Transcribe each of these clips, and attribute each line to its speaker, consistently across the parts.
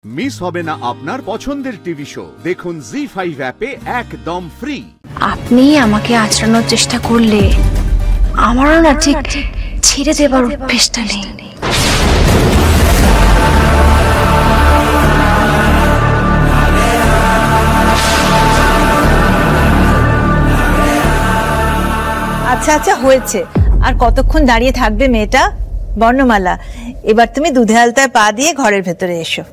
Speaker 1: Miss হবে না আপনার পছন্দের টিভি শো। দেখুন জি5 অ্যাপে একদম ফ্রি।
Speaker 2: আপনি আমাকে আঁচড়ানোর চেষ্টা করলে আমারও না ঠিক ছেড়ে দেবার অভ্যেসটা নেই।
Speaker 3: আচ্ছা আচ্ছা হয়েছে, আর কতক্ষণ দাঁড়িয়ে থাকবে মেয়েটা? বর্ণমালা, এবার তুমি দুধে আলতায় পা দিয়ে ঘরের ভেতরে এসো।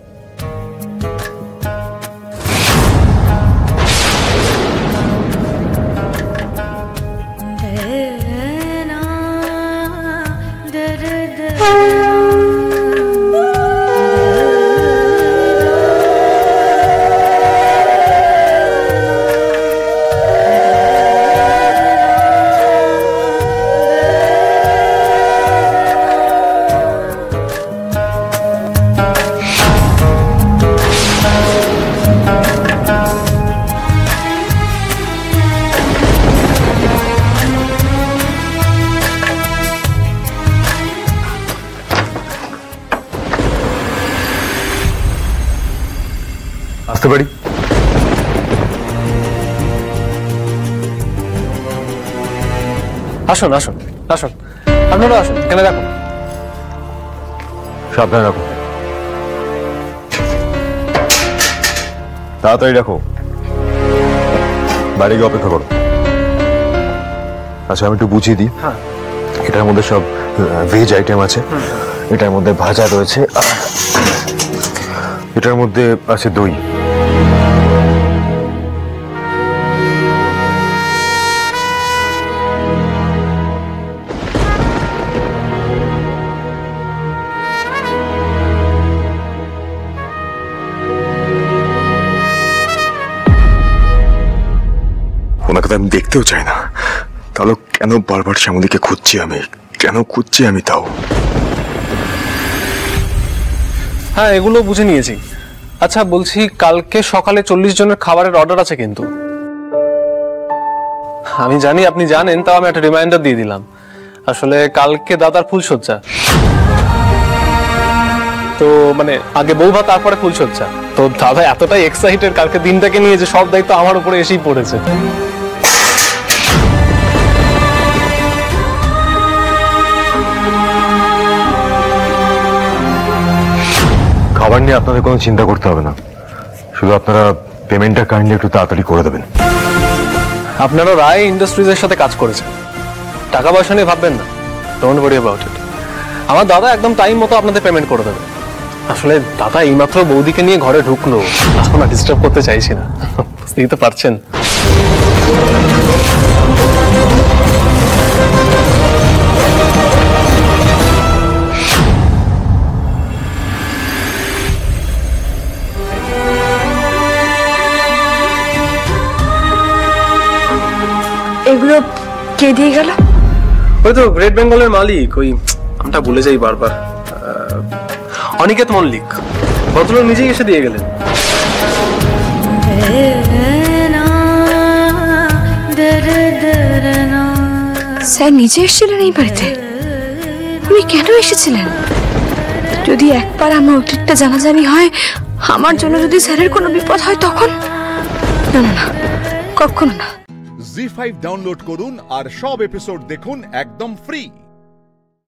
Speaker 4: আসতে পারি? আসুন আসুন আসুন, আপনারা আসুন, এখানে রাখুন, সাবধানে রাখুন, তাড়াতাড়ি রাখো, বাইরে গিয়ে অপেক্ষা করো। আচ্ছা আমি একটু বুঝিয়ে দিই। হ্যাঁ, এটার মধ্যে সব ভেজ আইটেম আছে, এটার মধ্যে ভাজা রয়েছে, এটার মধ্যে আছে দই। ওনাকে তো আমি দেখতেও চাই না, তাহলে কেন বারবার শ্যামলীকে খুঁজছি আমি, কেন খুঁজছি আমি তাও?
Speaker 5: হ্যাঁ, এগুলো বুঝে নিয়েছি। আচ্ছা বলছি, কালকে সকালে 40 জনের খাবারের অর্ডার আছে কিন্তু। আমি জানি আপনি জানেন, তাও আমি একটা রিমাইন্ডার দিয়ে দিলাম। আসলে কালকে দাদার ফুলসজ্জা, তো মানে আগে বৌভা তারপরে ফুলসজ্জা, তো দাদা এতটাই এক্সাইটেড কালকে দিনটাকে নিয়ে যে সব দায়িত্ব আমার উপরে এসেই পড়েছে।
Speaker 4: খাবার নিয়ে আপনাদের কোনো চিন্তা করতে হবে না, শুধু আপনারা পেমেন্টটা কাইন্ডলি একটু তাড়াতাড়ি করে দেবেন।
Speaker 5: আপনারা রায় ইন্ডাস্ট্রিজের সাথে কাজ করেছেন, টাকা পয়সা নিয়ে ভাববেন না, ডোন্ট ওয়ারি অ্যাবাউট ইট। আমার দাদা একদম টাইম মতো আপনাদের পেমেন্ট করে দেবে। আসলে দাদা এইমাত্র বৌদিকে নিয়ে ঘরে ঢুকলো, এখন আর ডিস্টার্ব করতে চাইছি না, বুঝতেই তো পারছেন।
Speaker 2: এগুলো কে দিয়ে গেল?
Speaker 5: ওই তো গ্রেট বেঙ্গলের মালিক, ওই আমটা ভুলে যাই বারবার, অনিকেত মল্লিক। ভদ্রলোক নিজেই এসে দিয়ে গেলেন।
Speaker 2: স্যার নিজে এসেছিলেন এই বাড়িতে? উনি কেন এসেছিলেন? যদি একবার আমার অতীতটা জানাজানি হয়, আমার জন্য যদি স্যারের কোনো বিপদ হয় তখন? না না না, কখনো না।
Speaker 1: জি5 ডাউনলোড করুন আর সব এপিসোড দেখুন একদম ফ্রি।